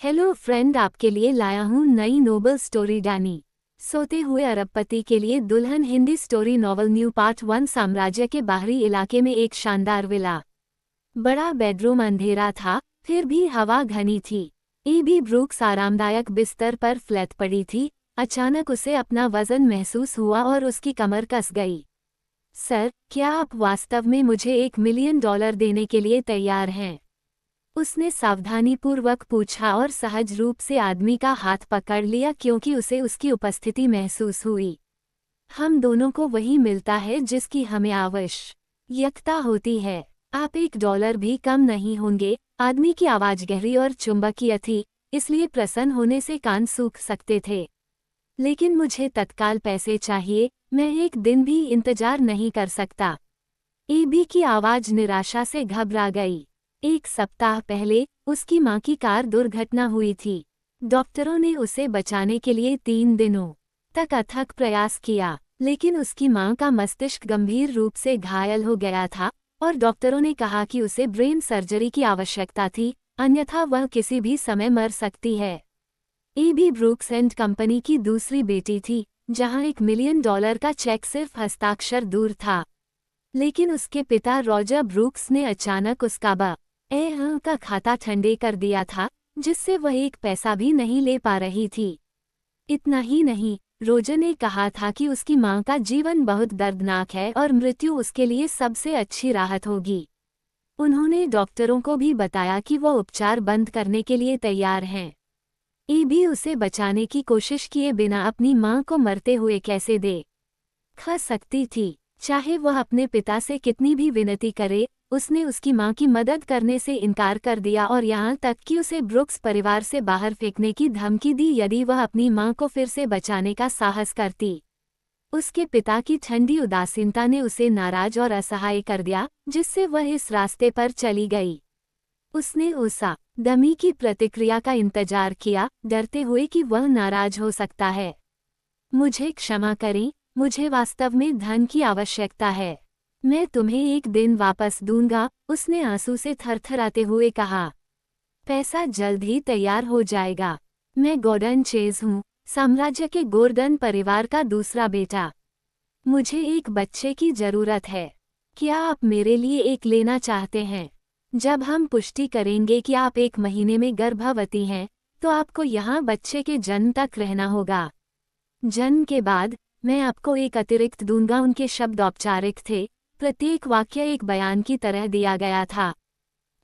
Hello friend, आपके लिए लाया हूँ नई नोबल स्टोरी डैनी। सोते हुए अरबपति के लिए दुल्हन Hindi story novel new part 1। साम्राज्य के बाहरी इलाके में एक शानदार विला। बड़ा बेडरूम अंधेरा था, फिर भी हवा घनी थी। ईबी ब्रूक्स आरामदायक बिस्तर पर फ्लैट पड़ी थी। अचानक उसे अपना वजन महसूस हुआ और उसकी कमर कस गई। सर, क्या आप वास्तव में मुझे $1 मिलियन देने के लिए तैयार हैं? उसने सावधानीपूर्वक पूछा और सहज रूप से आदमी का हाथ पकड़ लिया क्योंकि उसे उसकी उपस्थिति महसूस हुई। हम दोनों को वही मिलता है जिसकी हमें आवश्यकता होती है। आप $1 भी कम नहीं होंगे। आदमी की आवाज गहरी और चुंबकीय थी, इसलिए प्रसन्न होने से कान सूख सकते थे। लेकिन मुझे तत्काल पैसे चाहिए, मैं एक दिन भी इंतजार नहीं कर सकता। एबी की आवाज निराशा से घबरा गई। 1 सप्ताह पहले उसकी मां की कार दुर्घटना हुई थी। डॉक्टरों ने उसे बचाने के लिए 3 दिनों तक अथक प्रयास किया, लेकिन उसकी मां का मस्तिष्क गंभीर रूप से घायल हो गया था और डॉक्टरों ने कहा कि उसे ब्रेन सर्जरी की आवश्यकता थी, अन्यथा वह किसी भी समय मर सकती है। एबी ब्रूक्स एंड कंपनी की दूसरी बेटी थी, जहां $1 मिलियन का चेक सिर्फ हस्ताक्षर दूर था। लेकिन उसके पिता रॉजर ब्रूक्स ने अचानक उसका का खाता ठंडे कर दिया था, जिससे वह 1 पैसा भी नहीं ले पा रही थी। इतना ही नहीं, रोजर ने कहा था कि उसकी मां का जीवन बहुत दर्दनाक है और मृत्यु उसके लिए सबसे अच्छी राहत होगी। उन्होंने डॉक्टरों को भी बताया कि वो उपचार बंद करने के लिए तैयार हैं। एबी उसे बचाने की कोशिश किए बिना अपनी मां को मरते हुए कैसे देख सकती थी। चाहे वह अपने पिता से कितनी भी विनती करे, उसने उसकी मां की मदद करने से इनकार कर दिया और यहाँ तक कि उसे ब्रुक्स परिवार से बाहर फेंकने की धमकी दी यदि वह अपनी मां को फिर से बचाने का साहस करती। उसके पिता की ठंडी उदासीनता ने उसे नाराज और असहाय कर दिया, जिससे वह इस रास्ते पर चली गई। उसने उस आदमी की प्रतिक्रिया का इंतजार किया, डरते हुए कि वह नाराज हो सकता है। मुझे क्षमा करें, मुझे वास्तव में धन की आवश्यकता है। मैं तुम्हें एक दिन वापस दूंगा, उसने आंसू से थरथराते हुए कहा। पैसा जल्द ही तैयार हो जाएगा। मैं गॉर्डन चेज हूँ, साम्राज्य के गोर्डन परिवार का दूसरा बेटा। मुझे एक बच्चे की जरूरत है। क्या आप मेरे लिए एक लेना चाहते हैं? जब हम पुष्टि करेंगे कि आप 1 महीने में गर्भवती हैं, तो आपको यहाँ बच्चे के जन्म तक रहना होगा। जन्म के बाद मैं आपको एक अतिरिक्त दूंगा। उनके शब्द औपचारिक थे, प्रत्येक वाक्य एक बयान की तरह दिया गया था।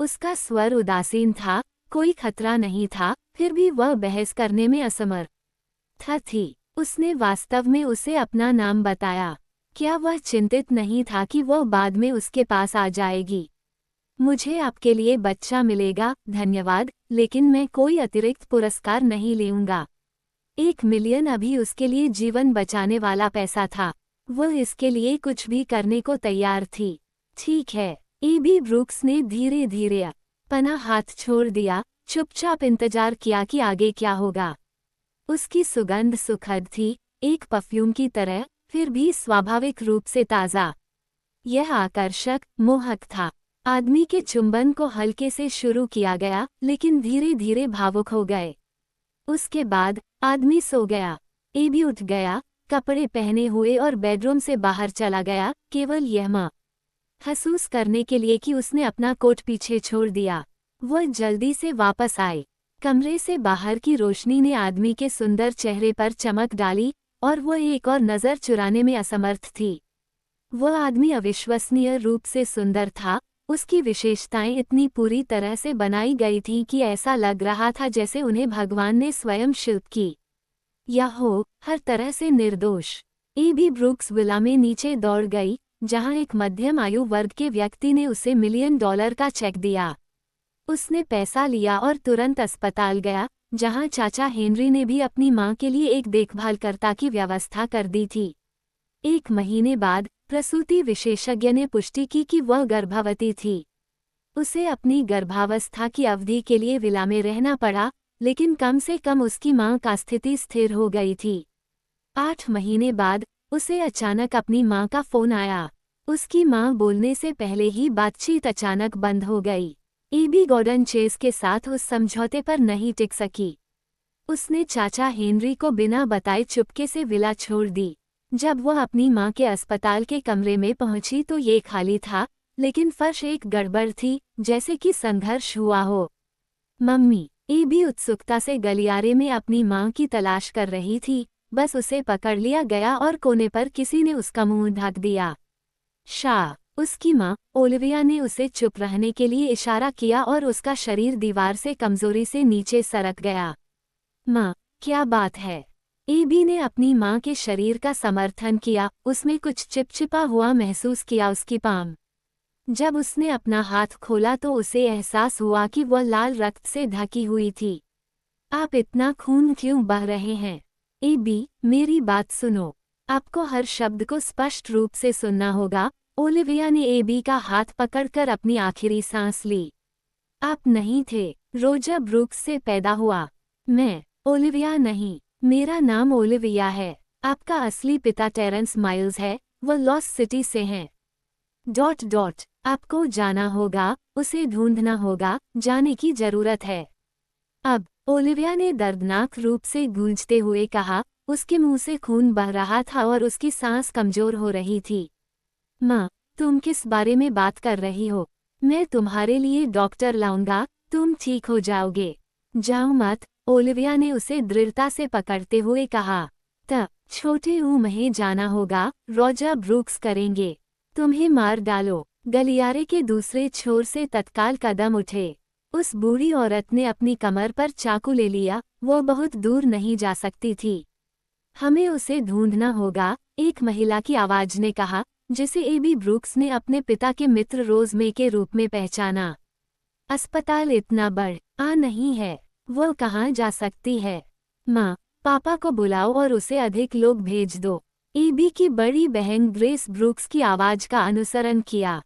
उसका स्वर उदासीन था, कोई खतरा नहीं था, फिर भी वह बहस करने में असमर्थ थी। उसने वास्तव में उसे अपना नाम बताया। क्या वह चिंतित नहीं था कि वह बाद में उसके पास आ जाएगी? मुझे आपके लिए बच्चा मिलेगा, धन्यवाद, लेकिन मैं कोई अतिरिक्त पुरस्कार नहीं लूंगा। 1 मिलियन अभी उसके लिए जीवन बचाने वाला पैसा था। वह इसके लिए कुछ भी करने को तैयार थी। ठीक है, एबी ब्रूक्स ने धीरे धीरे अपना हाथ छोड़ दिया, चुपचाप इंतजार किया कि आगे क्या होगा। उसकी सुगंध सुखद थी, एक परफ्यूम की तरह, फिर भी स्वाभाविक रूप से ताज़ा। यह आकर्षक, मोहक था। आदमी के चुंबन को हल्के से शुरू किया गया, लेकिन धीरे धीरे भावुक हो गए। उसके बाद आदमी सो गया। एबी उठ गया, कपड़े पहने हुए और बेडरूम से बाहर चला गया, केवल यह महसूस करने के लिए कि उसने अपना कोट पीछे छोड़ दिया। वह जल्दी से वापस आए। कमरे से बाहर की रोशनी ने आदमी के सुंदर चेहरे पर चमक डाली और वह एक और नज़र चुराने में असमर्थ थी। वह आदमी अविश्वसनीय रूप से सुंदर था। उसकी विशेषताएं इतनी पूरी तरह से बनाई गई थीं कि ऐसा लग रहा था जैसे उन्हें भगवान ने स्वयं शिल्प की या हो, हर तरह से निर्दोष। एबी ब्रूक्स विला में नीचे दौड़ गई, जहां एक मध्यम आयु वर्ग के व्यक्ति ने उसे $1 मिलियन का चेक दिया। उसने पैसा लिया और तुरंत अस्पताल गया, जहां चाचा हेनरी ने भी अपनी मां के लिए एक देखभालकर्ता की व्यवस्था कर दी थी। 1 महीने बाद प्रसूति विशेषज्ञ ने पुष्टि की कि वह गर्भवती थी। उसे अपनी गर्भावस्था की अवधि के लिए विला में रहना पड़ा, लेकिन कम से कम उसकी मां का स्थिति स्थिर हो गई थी। 8 महीने बाद उसे अचानक अपनी मां का फोन आया। उसकी मां बोलने से पहले ही बातचीत अचानक बंद हो गई। एबी गॉर्डन चेस के साथ उस समझौते पर नहीं टिक सकी। उसने चाचा हेनरी को बिना बताए चुपके से विला छोड़ दी। जब वह अपनी मां के अस्पताल के कमरे में पहुंची तो ये खाली था, लेकिन फर्श एक गड़बड़ थी, जैसे कि संघर्ष हुआ हो। मम्मी, एबी उत्सुकता से गलियारे में अपनी मां की तलाश कर रही थी। बस उसे पकड़ लिया गया और कोने पर किसी ने उसका मुंह ढक दिया। शाह, उसकी मां ओलिविया ने उसे चुप रहने के लिए इशारा किया और उसका शरीर दीवार से कमजोरी से नीचे सरक गया। मां, क्या बात है? एबी ने अपनी मां के शरीर का समर्थन किया, उसमें कुछ चिपचिपा हुआ महसूस किया उसकी पाम। जब उसने अपना हाथ खोला तो उसे एहसास हुआ कि वह लाल रक्त से ढकी हुई थी। आप इतना खून क्यों बह रहे हैं? एबी, मेरी बात सुनो। आपको हर शब्द को स्पष्ट रूप से सुनना होगा। ओलिविया ने एबी का हाथ पकड़कर अपनी आखिरी सांस ली। आप नहीं थे। रोजर ब्रूक्स से पैदा हुआ। मैं ओलिविया नहीं, मेरा नाम ओलिविया है। आपका असली पिता टेरेंस माइल्स है, वह लॉस सिटी से हैं। आपको जाना होगा, उसे ढूंढना होगा, जाने की जरूरत है। अब, ओलिविया ने दर्दनाक रूप से गूंजते हुए कहा। उसके मुंह से खून बह रहा था और उसकी सांस कमजोर हो रही थी। माँ, तुम किस बारे में बात कर रही हो? मैं तुम्हारे लिए डॉक्टर लाऊंगा, तुम ठीक हो जाओगे। जाओ मत, ओलिविया ने उसे दृढ़ता से पकड़ते हुए कहा। छोटे में जाना होगा, रोजर ब्रूक्स करेंगे। तुम्हें मार डालो। गलियारे के दूसरे छोर से तत्काल कदम उठे। उस बूढ़ी औरत ने अपनी कमर पर चाकू ले लिया, वो बहुत दूर नहीं जा सकती थी। हमें उसे ढूंढना होगा, एक महिला की आवाज ने कहा, जिसे एबी ब्रूक्स ने अपने पिता के मित्र रोज मे के रूप में पहचाना। अस्पताल इतना बड़ा नहीं है, वो कहाँ जा सकती है? माँ, पापा को बुलाओ और उसे अधिक लोग भेज दो। एबी की बड़ी बहन ग्रेस ब्रूक्स की आवाज का अनुसरण किया।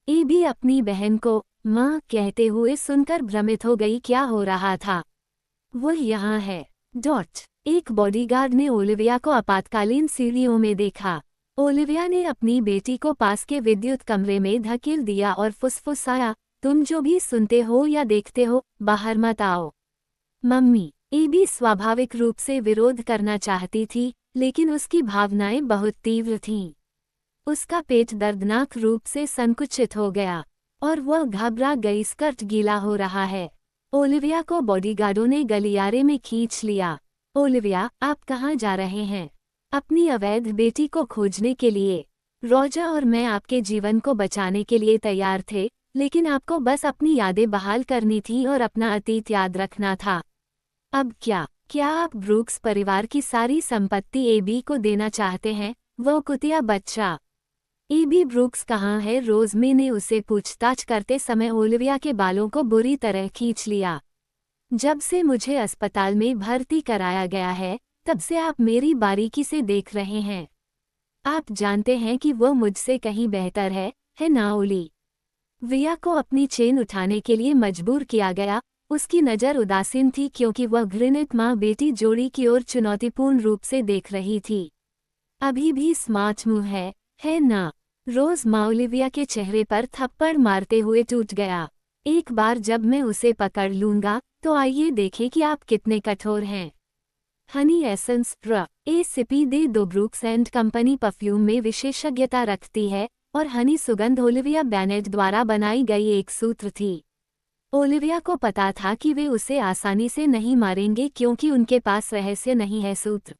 एबी अपनी बहन को माँ कहते हुए सुनकर भ्रमित हो गई। क्या हो रहा था? वो यहाँ है। एक बॉडीगार्ड ने ओलिविया को आपातकालीन सीढ़ियों में देखा। ओलिविया ने अपनी बेटी को पास के विद्युत कमरे में धकेल दिया और फुसफुसाया, तुम जो भी सुनते हो या देखते हो, बाहर मत आओ। मम्मी, एबी स्वाभाविक रूप से विरोध करना चाहती थी, लेकिन उसकी भावनाएं बहुत तीव्र थीं। उसका पेट दर्दनाक रूप से संकुचित हो गया और वह घबरा गई। स्कर्ट गीला हो रहा है। ओलिविया को बॉडीगार्डों ने गलियारे में खींच लिया। ओलिविया, आप कहाँ जा रहे हैं? अपनी अवैध बेटी को खोजने के लिए। रोजर और मैं आपके जीवन को बचाने के लिए तैयार थे, लेकिन आपको बस अपनी यादें बहाल करनी थी और अपना अतीत याद रखना था। अब क्या आप ब्रूक्स परिवार की सारी संपत्ति एबी को देना चाहते हैं? वो कुतिया बच्चा। एबी ब्रूक्स कहाँ है? रोजमे ने उसे पूछताछ करते समय ओलिविया के बालों को बुरी तरह खींच लिया। जब से मुझे अस्पताल में भर्ती कराया गया है, तब से आप मेरी बारीकी से देख रहे हैं। आप जानते हैं कि वो मुझसे कहीं बेहतर है ना ओली? विया को अपनी चेन उठाने के लिए मजबूर किया गया। उसकी नज़र उदासीन थी क्योंकि वह घृणित माँ बेटी जोड़ी की ओर चुनौतीपूर्ण रूप से देख रही थी। अभी भी स्मार्ट मुंह है ना? रोज ओलिविया के चेहरे पर थप्पड़ मारते हुए टूट गया। एक बार जब मैं उसे पकड़ लूंगा, तो आइए देखें कि आप कितने कठोर हैं। हनी एसेंस रेसिपी दे दो। ब्रूक्स एंड कंपनी परफ्यूम में विशेषज्ञता रखती है और हनी सुगंध ओलिविया बेनेट द्वारा बनाई गई एक सूत्र थी। ओलिविया को पता था कि वे उसे आसानी से नहीं मारेंगे क्योंकि उनके पास रहस्य नहीं है सूत्र।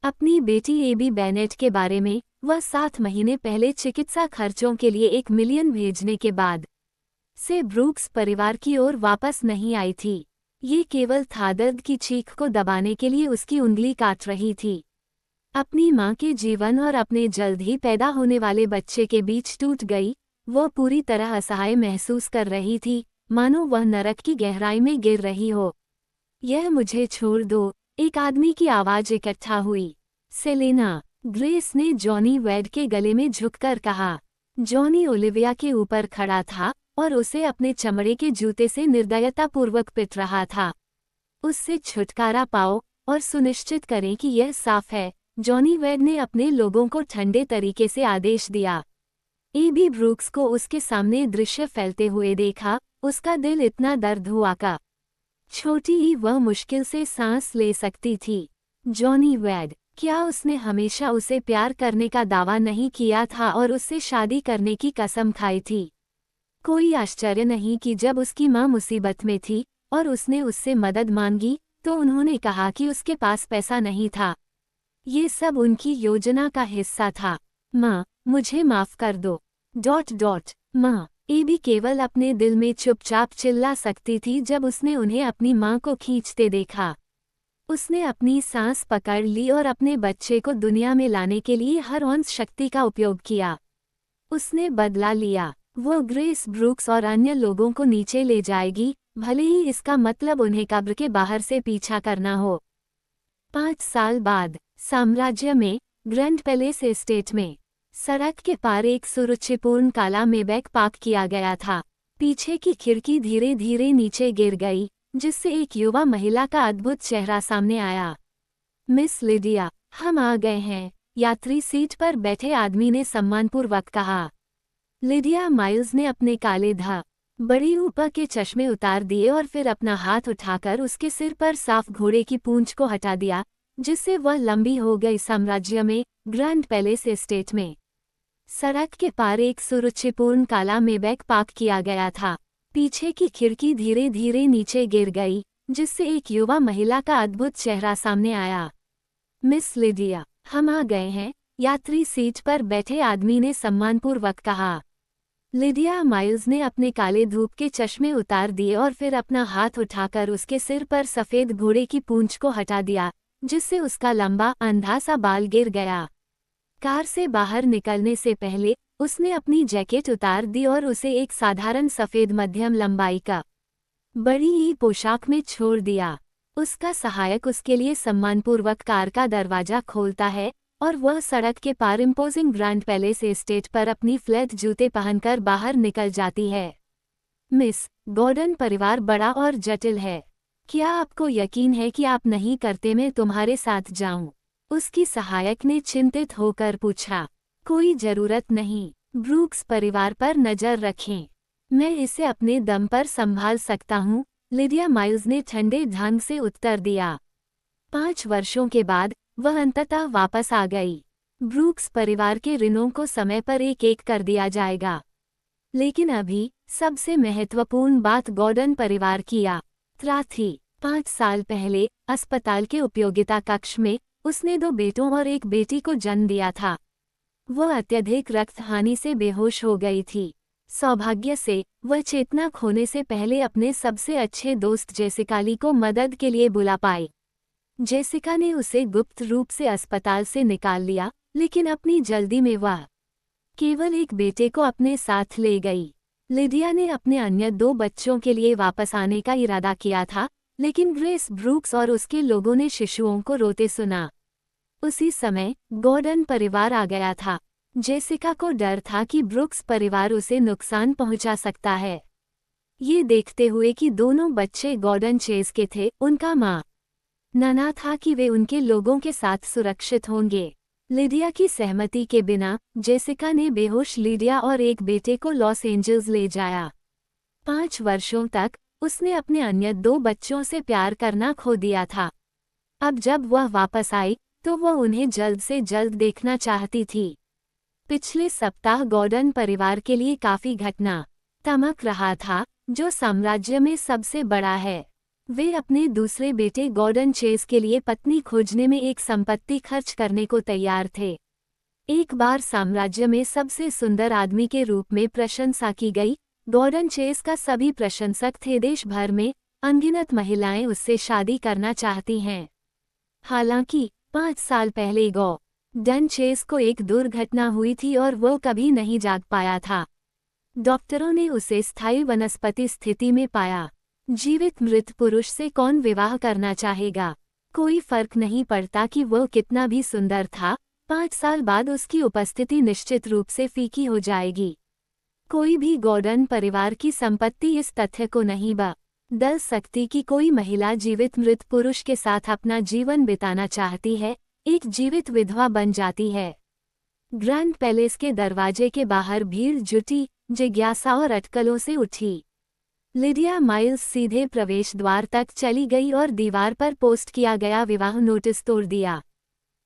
अपनी बेटी एबी बेनेट के बारे में वह 7 महीने पहले चिकित्सा खर्चों के लिए 1 मिलियन भेजने के बाद से ब्रूक्स परिवार की ओर वापस नहीं आई थी। ये केवल था दर्द की चीख को दबाने के लिए उसकी उंगली काट रही थी। अपनी मां के जीवन और अपने जल्द ही पैदा होने वाले बच्चे के बीच टूट गई। वह पूरी तरह असहाय महसूस कर रही थी, मानो वह नरक की गहराई में गिर रही हो। यह मुझे छोड़ दो, एक आदमी की आवाज इकट्ठा हुई। सेलेना, ग्रेस ने जॉनी वेड के गले में झुककर कहा। जॉनी ओलिविया के ऊपर खड़ा था और उसे अपने चमड़े के जूते से निर्दयतापूर्वक पिट रहा था। उससे छुटकारा पाओ और सुनिश्चित करें कि यह साफ है, जॉनी वेड ने अपने लोगों को ठंडे तरीके से आदेश दिया। एबी ब्रूक्स को उसके सामने दृश्य फैलते हुए देखा। उसका दिल इतना दर्द हुआ का छोटी ही वह मुश्किल से सांस ले सकती थी। जॉनी वेड, क्या उसने हमेशा उसे प्यार करने का दावा नहीं किया था और उससे शादी करने की कसम खाई थी? कोई आश्चर्य नहीं कि जब उसकी मां मुसीबत में थी और उसने उससे मदद मांगी तो उन्होंने कहा कि उसके पास पैसा नहीं था। ये सब उनकी योजना का हिस्सा था। माँ, मुझे माफ कर दो। माँ, एबी केवल अपने दिल में चुपचाप चिल्ला सकती थी जब उसने उन्हें अपनी माँ को खींचते देखा। उसने अपनी सांस पकड़ ली और अपने बच्चे को दुनिया में लाने के लिए हर औंस शक्ति का उपयोग किया। उसने बदला लिया। वो ग्रेस ब्रूक्स और अन्य लोगों को नीचे ले जाएगी, भले ही इसका मतलब उन्हें कब्र के बाहर से पीछा करना हो। 5 साल बाद साम्राज्य में ग्रैंड पैलेस एस्टेट में सड़क के पार एक सुरुचिपूर्ण काला मेबैक पार्क किया गया था। पीछे की खिड़की धीरे धीरे नीचे गिर गई, जिससे एक युवा महिला का अद्भुत चेहरा सामने आया। मिस लिडिया, हम आ गए हैं, यात्री सीट पर बैठे आदमी ने सम्मानपूर्वक कहा। लिडिया माइल्स ने अपने काले बड़ी ऊपर के चश्मे उतार दिए और फिर अपना हाथ उठाकर उसके सिर पर साफ घोड़े की पूंछ को हटा दिया, जिससे वह लंबी हो गई। साम्राज्य में ग्रैंड पैलेस एस्टेट में सड़क के पार एक सुरुचिपूर्ण काला मेबैक पार्क किया गया था। पीछे की खिड़की धीरे धीरे नीचे गिर गई, जिससे एक युवा महिला का अद्भुत चेहरा सामने आया। मिस लिडिया, हम आ गए हैं, यात्री सीट पर बैठे आदमी ने सम्मानपूर्वक कहा। लिडिया माइल्स ने अपने काले धूप के चश्मे उतार दिए और फिर अपना हाथ उठाकर उसके सिर पर सफेद घोड़े की पूंछ को हटा दिया, जिससे उसका लंबा अंधा सा बाल गिर गया। कार से बाहर निकलने से पहले उसने अपनी जैकेट उतार दी और उसे एक साधारण सफेद मध्यम लंबाई का बड़ी ही पोशाक में छोड़ दिया। उसका सहायक उसके लिए सम्मानपूर्वक कार का दरवाजा खोलता है और वह सड़क के पार इम्पोजिंग ग्रैंड पैलेस एस्टेट पर अपनी फ्लैट जूते पहनकर बाहर निकल जाती है। मिस गॉर्डन परिवार बड़ा और जटिल है। क्या आपको यकीन है कि आप नहीं करते मैं तुम्हारे साथ जाऊं? उसकी सहायक ने चिंतित होकर पूछा। कोई जरूरत नहीं, ब्रूक्स परिवार पर नजर रखें, मैं इसे अपने दम पर संभाल सकता हूँ, लिडिया माइल्स ने ठंडे ढंग से उत्तर दिया। 5 वर्षों के बाद वह अंततः वापस आ गई। ब्रूक्स परिवार के ऋणों को समय पर एक-एक कर दिया जाएगा। लेकिन अभी सबसे महत्वपूर्ण बात गॉर्डन परिवार की यात्रा थी। 5 साल पहले अस्पताल के उपयोगिता कक्ष में उसने 2 बेटों और एक बेटी को जन्म दिया था। वह अत्यधिक रक्त हानि से बेहोश हो गई थी। सौभाग्य से वह चेतना खोने से पहले अपने सबसे अच्छे दोस्त जेसिका ली को मदद के लिए बुला पाई। जेसिका ने उसे गुप्त रूप से अस्पताल से निकाल लिया, लेकिन अपनी जल्दी में वह केवल एक बेटे को अपने साथ ले गई। लिडिया ने अपने अन्य 2 बच्चों के लिए वापस आने का इरादा किया था, लेकिन ग्रेस ब्रूक्स और उसके लोगों ने शिशुओं को रोते सुना। उसी समय गॉर्डन परिवार आ गया था। जेसिका को डर था कि ब्रूक्स परिवार उसे नुकसान पहुंचा सकता है। ये देखते हुए कि दोनों बच्चे गॉर्डन चेज के थे, उनका मानना था कि वे उनके लोगों के साथ सुरक्षित होंगे। लिडिया की सहमति के बिना जेसिका ने बेहोश लिडिया और एक बेटे को लॉस एंजल्स ले जाया। 5 वर्षों तक उसने अपने अन्य 2 बच्चों से प्यार करना खो दिया था। अब जब वह वापस आई तो वह उन्हें जल्द से जल्द देखना चाहती थी। पिछले सप्ताह गॉर्डन परिवार के लिए काफी घटनाक्रम रहा था, जो साम्राज्य में सबसे बड़ा है। वे अपने दूसरे बेटे गॉर्डन चेज के लिए पत्नी खोजने में एक संपत्ति खर्च करने को तैयार थे। एक बार साम्राज्य में सबसे सुंदर आदमी के रूप में प्रशंसा की गई। गॉर्डन चेज का सभी प्रशंसक थे। देश भर में अनगिनत महिलाएं उससे शादी करना चाहती हैं। हालांकि 5 साल पहले गॉर्डन चेज को एक दुर्घटना हुई थी और वो कभी नहीं जाग पाया था। डॉक्टरों ने उसे स्थायी वनस्पति स्थिति में पाया। जीवित मृत पुरुष से कौन विवाह करना चाहेगा? कोई फर्क नहीं पड़ता कि वो कितना भी सुंदर था, 5 साल बाद उसकी उपस्थिति निश्चित रूप से फीकी हो जाएगी। कोई भी गॉर्डन परिवार की संपत्ति इस तथ्य को नहीं बदल सकती कि कोई महिला जीवित मृत पुरुष के साथ अपना जीवन बिताना चाहती है, एक जीवित विधवा बन जाती है। ग्रैंड पैलेस के दरवाजे के बाहर भीड़ जुटी, जिज्ञासा और अटकलों से उठी। लिडिया माइल्स सीधे प्रवेश द्वार तक चली गई और दीवार पर पोस्ट किया गया विवाह नोटिस तोड़ दिया।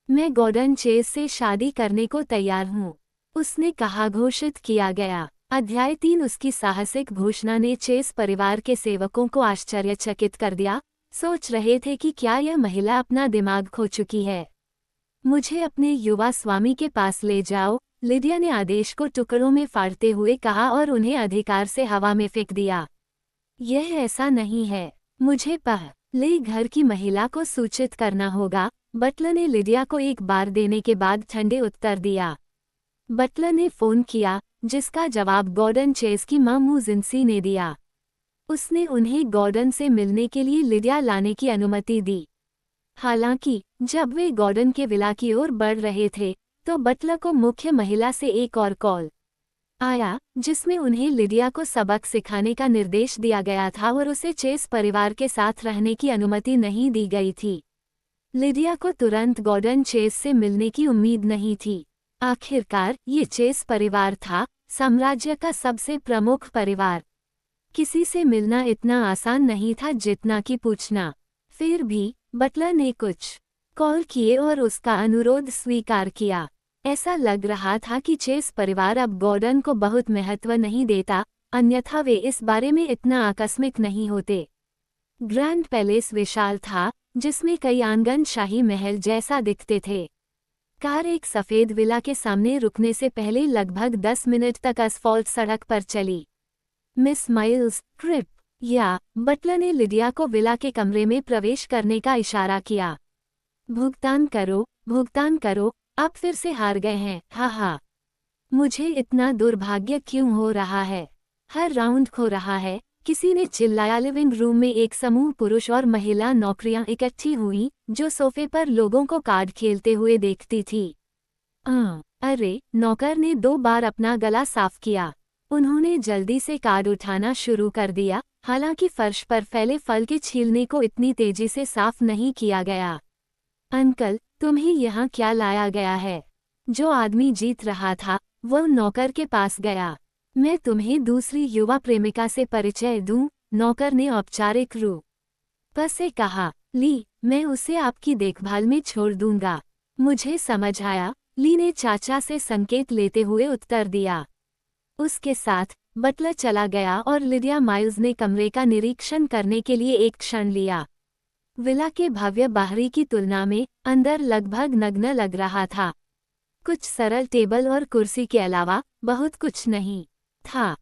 मैं गॉर्डन चेस से शादी करने को तैयार हूँ, उसने कहा। घोषित किया गया। अध्याय 3। उसकी साहसिक घोषणा ने चेस परिवार के सेवकों को आश्चर्यचकित कर दिया। सोच रहे थे कि क्या यह महिला अपना दिमाग खो चुकी है। मुझे अपने युवा स्वामी के पास ले जाओ, लिडिया ने आदेश को टुकड़ों में फाड़ते हुए कहा और उन्हें अधिकार से हवा में फेंक दिया। यह ऐसा नहीं है, मुझे पहले घर की महिला को सूचित करना होगा, बटलर ने लिडिया को एक बार देने के बाद ठंडे उत्तर दिया। बटलर ने फोन किया, जिसका जवाब गॉर्डन चेस की मां मुजिंसी ने दिया। उसने उन्हें गॉर्डन से मिलने के लिए लिडिया लाने की अनुमति दी। हालांकि जब वे गॉर्डन के विला की ओर बढ़ रहे थे तो बटलर को मुख्य महिला से एक और कॉल आया, जिसमें उन्हें लिडिया को सबक सिखाने का निर्देश दिया गया था और उसे चेस परिवार के साथ रहने की अनुमति नहीं दी गई थी। लिडिया को तुरंत गॉर्डन चेस से मिलने की उम्मीद नहीं थी। आखिरकार ये चेस परिवार था, साम्राज्य का सबसे प्रमुख परिवार। किसी से मिलना इतना आसान नहीं था जितना कि पूछना। फिर भी बटलर ने कुछ कॉल किए और उसका अनुरोध स्वीकार किया। ऐसा लग रहा था कि चेस परिवार अब गॉर्डन को बहुत महत्व नहीं देता, अन्यथा वे इस बारे में इतना आकस्मिक नहीं होते। ग्रैंड पैलेस विशाल था, जिसमें कई आंगन शाही महल जैसा दिखते थे। कार एक सफेद विला के सामने रुकने से पहले लगभग 10 मिनट तक असफॉल्ट सड़क पर चली। मिस माइल्स, ट्रिप या बटलर ने लिडिया को विला के कमरे में प्रवेश करने का इशारा किया। भुगतान करो, भुगतान करो, आप फिर से हार गए हैं, हा। मुझे इतना दुर्भाग्य क्यों हो रहा है? हर राउंड खो रहा है, किसी ने चिल्लाया। लिविंग रूम में एक समूह पुरुष और महिला नौकरियां इकट्ठी हुई, जो सोफे पर लोगों को कार्ड खेलते हुए देखती थी। अरे, नौकर ने 2 बार अपना गला साफ किया। उन्होंने जल्दी से कार्ड उठाना शुरू कर दिया, हालांकि फर्श पर फैले फल के छीलने को इतनी तेजी से साफ नहीं किया गया। अंकल, तुम्हें यहाँ क्या लाया गया है? जो आदमी जीत रहा था वो नौकर के पास गया। मैं तुम्हें दूसरी युवा प्रेमिका से परिचय दूं, नौकर ने औपचारिक रूप से कहा। ली, मैं उसे आपकी देखभाल में छोड़ दूंगा। मुझे समझ आया, ली ने चाचा से संकेत लेते हुए उत्तर दिया। उसके साथ बटलर चला गया और लिडिया माइल्स ने कमरे का निरीक्षण करने के लिए एक क्षण लिया। विला के भव्य बाहरी की तुलना में अंदर लगभग नग्न लग रहा था। कुछ सरल टेबल और कुर्सी के अलावा बहुत कुछ नहीं था।